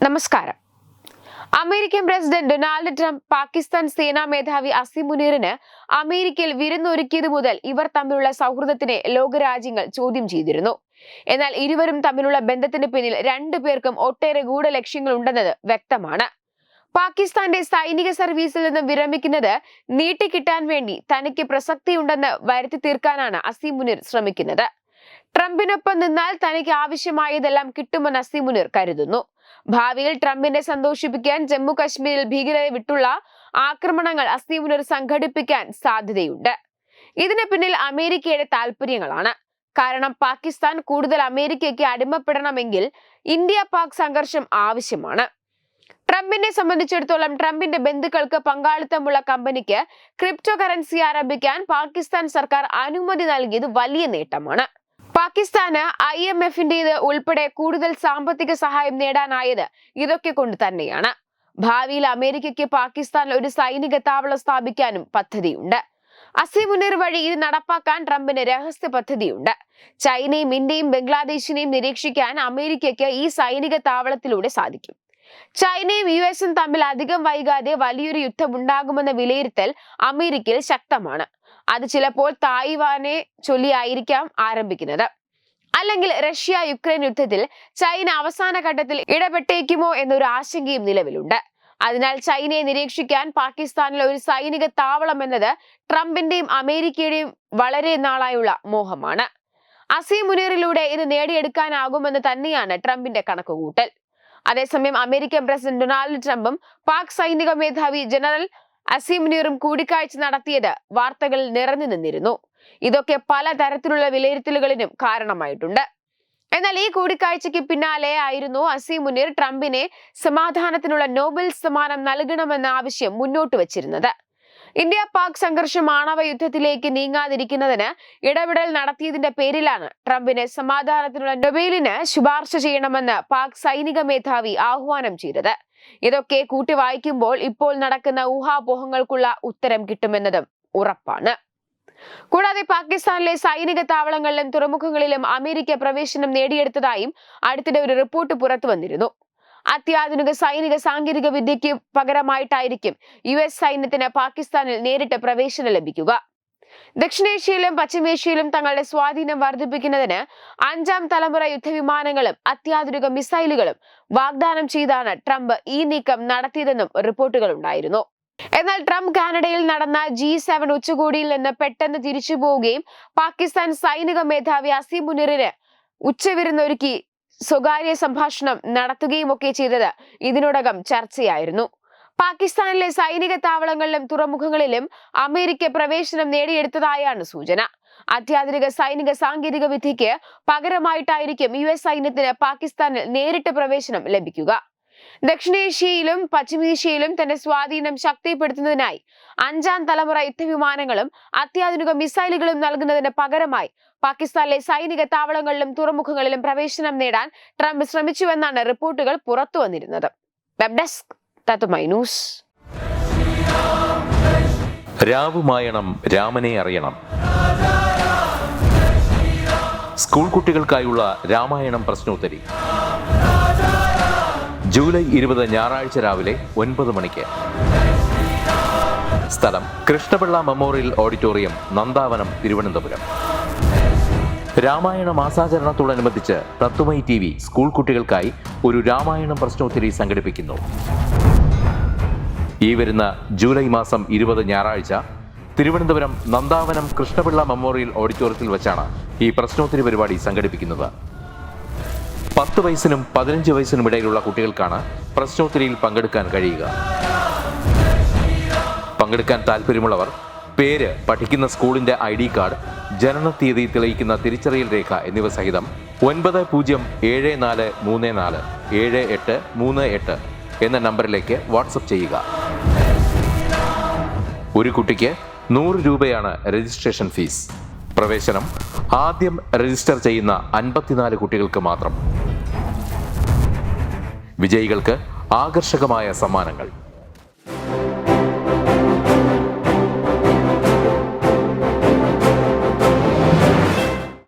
നമസ്കാരം. American president Donald Trump Pakistan സേനാ മേധാവി അസീം മുനീറിന് അമേരിക്കയിൽ വിരുന്നൊരുക്കിയത് മുതൽ ഇവർ തമ്മിലുള്ള സൗഹൃദത്തിനെ ലോകരാജ്യങ്ങൾ ചോദ്യം ചെയ്തിരുന്നു. എന്നാൽ ഇരുവരും തമ്മിലുള്ള ബന്ധത്തിന് പിന്നിൽ രണ്ടുപേർക്കും ഒട്ടേറെ ഗൂഢലക്ഷ്യങ്ങൾ ഉണ്ടെന്നത് വ്യക്തമാണ്. പാകിസ്ഥാന്റെ സൈനിക സർവീസിൽ നിന്നും വിരമിക്കുന്നത് നീട്ടിക്കിട്ടാൻ വേണ്ടി തനിക്ക് പ്രസക്തിയുണ്ടെന്ന് വരുത്തി തീർക്കാനാണ് അസീം മുനീർ ശ്രമിക്കുന്നത്. ട്രംപിനൊപ്പം നിന്നാൽ തനിക്ക് ആവശ്യമായതെല്ലാം കിട്ടുമെന്ന് അസീം മുനീർ കരുതുന്നു. ഭാവിയിൽ ട്രംപിനെ സന്തോഷിപ്പിക്കാൻ ജമ്മു കശ്മീരിൽ ഭീകരരെ വിട്ടുള്ള ആക്രമണങ്ങൾ അസീം മുനീർ സംഘടിപ്പിക്കാൻ സാധ്യതയുണ്ട്. ഇതിന് പിന്നിൽ അമേരിക്കയുടെ താല്പര്യങ്ങളാണ്. കാരണം പാകിസ്ഥാൻ കൂടുതൽ അമേരിക്കയ്ക്ക് അടിമപ്പെടണമെങ്കിൽ ഇന്ത്യ പാക് സംഘർഷം ആവശ്യമാണ്. ട്രംപിനെ സംബന്ധിച്ചിടത്തോളം ട്രംപിന്റെ ബന്ധുക്കൾക്ക് പങ്കാളിത്തമുള്ള കമ്പനിക്ക് ക്രിപ്റ്റോ കറൻസി ആരംഭിക്കാൻ പാകിസ്ഥാൻ സർക്കാർ അനുമതി നൽകിയത് വലിയ നേട്ടമാണ്. പാകിസ്ഥാന് IMFന്റേത് ഉൾപ്പെടെ കൂടുതൽ സാമ്പത്തിക സഹായം നേടാനായത് ഇതൊക്കെ കൊണ്ട് തന്നെയാണ്. ഭാവിയിൽ അമേരിക്കയ്ക്ക് പാകിസ്ഥാനിൽ ഒരു സൈനിക താവളം സ്ഥാപിക്കാനും പദ്ധതിയുണ്ട്. അസീം മുനീർ വഴി ഇത് നടപ്പാക്കാൻ ട്രംപിന് രഹസ്യ പദ്ധതിയുണ്ട്. ചൈനയും ഇന്ത്യയും ബംഗ്ലാദേശിനെയും നിരീക്ഷിക്കാൻ അമേരിക്കയ്ക്ക് ഈ സൈനിക താവളത്തിലൂടെ സാധിക്കും. ചൈനയും US തമ്മിൽ അധികം വൈകാതെ വലിയൊരു യുദ്ധമുണ്ടാകുമെന്ന വിലയിരുത്തൽ അമേരിക്കയിൽ ശക്തമാണ്. അത് ചിലപ്പോൾ തായ്വാനെ ചൊല്ലിയായിരിക്കാം ആരംഭിക്കുന്നത്. അല്ലെങ്കിൽ റഷ്യ യുക്രൈൻ യുദ്ധത്തിൽ ചൈന അവസാന ഘട്ടത്തിൽ ഇടപെട്ടേക്കുമോ എന്നൊരു ആശങ്കയും നിലവിലുണ്ട്. അതിനാൽ ചൈനയെ നിരീക്ഷിക്കാൻ പാകിസ്ഥാനിലെ ഒരു സൈനിക താവളം എന്നത് ട്രംപിന്റെയും അമേരിക്കയുടെയും വളരെ നാളായുള്ള മോഹമാണ്. അസീം മുനീറിലൂടെ ഇത് നേടിയെടുക്കാനാകുമെന്ന് തന്നെയാണ് ട്രംപിന്റെ കണക്കുകൂട്ടൽ. അതേസമയം അമേരിക്കൻ പ്രസിഡന്റ് ഡൊണാൾഡ് ട്രംപും പാക് സൈനിക മേധാവി ജനറൽ അസീം മുനീറും കൂടിക്കാഴ്ച നടത്തിയത് വാർത്തകളിൽ നിറഞ്ഞു നിന്നിരുന്നു. ഇതൊക്കെ പല തരത്തിലുള്ള വിലയിരുത്തലുകളിലും കാരണമായിട്ടുണ്ട്. എന്നാൽ ഈ കൂടിക്കാഴ്ചയ്ക്ക് പിന്നാലെ ആയിരുന്നു അസീം മുനീർ ട്രംപിനെ സമാധാനത്തിനുള്ള നോബൽ സമ്മാനം നൽകണമെന്ന ആവശ്യം മുന്നോട്ട് വച്ചിരുന്നത്. ഇന്ത്യ പാക് സംഘർഷം ആണവ യുദ്ധത്തിലേക്ക് നീങ്ങാതിരിക്കുന്നതിന് ഇടപെടൽ നടത്തിയതിന്റെ പേരിലാണ് ട്രംപിനെ സമാധാനത്തിനുള്ള നൊബേലിന് ശുപാർശ ചെയ്യണമെന്ന് പാക് സൈനിക മേധാവി ആഹ്വാനം ചെയ്തത്. ഇതൊക്കെ കൂട്ടി വായിക്കുമ്പോൾ ഇപ്പോൾ നടക്കുന്ന ഊഹാപോഹങ്ങൾക്കുള്ള ഉത്തരം കിട്ടുമെന്നതും ഉറപ്പാണ്. കൂടാതെ പാകിസ്ഥാനിലെ സൈനിക താവളങ്ങളിലും തുറമുഖങ്ങളിലും അമേരിക്ക പ്രവേശനം നേടിയെടുത്തതായും അടുത്തിടെ ഒരു റിപ്പോർട്ട് പുറത്തു വന്നിരുന്നു. അത്യാധുനിക സൈനിക സാങ്കേതിക വിദ്യയ്ക്ക് പകരമായിട്ടായിരിക്കും US സൈന്യത്തിന് പാകിസ്ഥാനിൽ നേരിട്ട് പ്രവേശനം ലഭിക്കുക. ദക്ഷിണേഷ്യയിലും പശ്ചിമേഷ്യയിലും തങ്ങളുടെ സ്വാധീനം വർദ്ധിപ്പിക്കുന്നതിന് 5ാം തലമുറ യുദ്ധവിമാനങ്ങളും അത്യാധുനിക മിസൈലുകളും വാഗ്ദാനം ചെയ്താണ് ട്രംപ് ഈ നീക്കം നടത്തിയതെന്നും റിപ്പോർട്ടുകൾ ഉണ്ടായിരുന്നു. എന്നാൽ ട്രംപ് കാനഡയിൽ നടന്ന G7 ഉച്ചകോടിയിൽ നിന്ന് പെട്ടെന്ന് തിരിച്ചു പോവുകയും പാകിസ്ഥാൻ സൈനിക മേധാവി അസീം മുനീറിന് ഉച്ചവിരുന്നൊരുക്കി സ്വകാര്യ സംഭാഷണം നടത്തുകയും ഒക്കെ ചെയ്തത് ഇതിനോടകം ചർച്ചയായിരുന്നു. പാകിസ്ഥാനിലെ സൈനിക താവളങ്ങളിലും തുറമുഖങ്ങളിലും അമേരിക്ക പ്രവേശനം നേടിയെടുത്തതായാണ് സൂചന. അത്യാധുനിക സൈനിക സാങ്കേതിക വിദ്യയ്ക്ക് പകരമായിട്ടായിരിക്കും US സൈന്യത്തിന് പാകിസ്ഥാനിൽ നേരിട്ട് പ്രവേശനം ലഭിക്കുക. ദക്ഷിണേഷ്യയിലും പശ്ചിമേഷ്യയിലും തന്റെ സ്വാധീനം ശക്തിപ്പെടുത്തുന്നതിനായി 5ാം തലമുറ യുദ്ധവിമാനങ്ങളും അത്യാധുനിക മിസൈലുകളും നൽകുന്നതിന് പകരമായി പാകിസ്ഥാനിലെ സൈനിക താവളങ്ങളിലും തുറമുഖങ്ങളിലും പ്രവേശനം നേടാൻ ട്രംപ് ശ്രമിച്ചുവെന്നാണ് റിപ്പോർട്ടുകൾ പുറത്തു വന്നിരുന്നത്. വെബ് ഡെസ്ക് തത്തുമൈ ന്യൂസ്. രാവുമായണം രാമനെ അറിയണം. സ്കൂൾ കുട്ടികൾക്കായുള്ള രാമായണം പ്രശ്നോത്തരി ജൂലൈ 20 ഞായറാഴ്ച രാവിലെ 9 മണിക്ക്. സ്ഥലം കൃഷ്ണപിള്ള മെമ്മോറിയൽ ഓഡിറ്റോറിയം, നന്ദാവനം, തിരുവനന്തപുരം. രാമായണ മാസാചരണത്തോടനുബന്ധിച്ച് തത്തുമൈ TV സ്കൂൾ കുട്ടികൾക്കായി ഒരു രാമായണം പ്രശ്നോത്തരി സംഘടിപ്പിക്കുന്നു. ഈ വരുന്ന ജൂലൈ മാസം 20 ഞായറാഴ്ച തിരുവനന്തപുരം നന്ദാവനം കൃഷ്ണപിള്ള മെമ്മോറിയൽ ഓഡിറ്റോറിയത്തിൽ വെച്ചാണ് ഈ പ്രശ്നോത്തരി പരിപാടി സംഘടിപ്പിക്കുന്നത്. 10 വയസ്സിനും 15 വയസ്സിനും ഇടയിലുള്ള കുട്ടികൾക്കാണ് പ്രശ്നോത്തരിയിൽ പങ്കെടുക്കാൻ കഴിയുക. പങ്കെടുക്കാൻ താല്പര്യമുള്ളവർ പേര്, പഠിക്കുന്ന സ്കൂളിന്റെ ID കാർഡ്, ജനനത്തീയതി തെളിയിക്കുന്ന തിരിച്ചറിയൽ രേഖ എന്നിവ സഹിതം 9074347838 എന്ന നമ്പറിലേക്ക് വാട്സപ്പ് ചെയ്യുക. ഒരു കുട്ടിക്ക് 100 രൂപയാണ് രജിസ്ട്രേഷൻ ഫീസ്. പ്രവേശനം ആദ്യം രജിസ്റ്റർ ചെയ്യുന്ന 54 കുട്ടികൾക്ക് മാത്രം. വിജയികൾക്ക് ആകർഷകമായ സമ്മാനങ്ങൾ.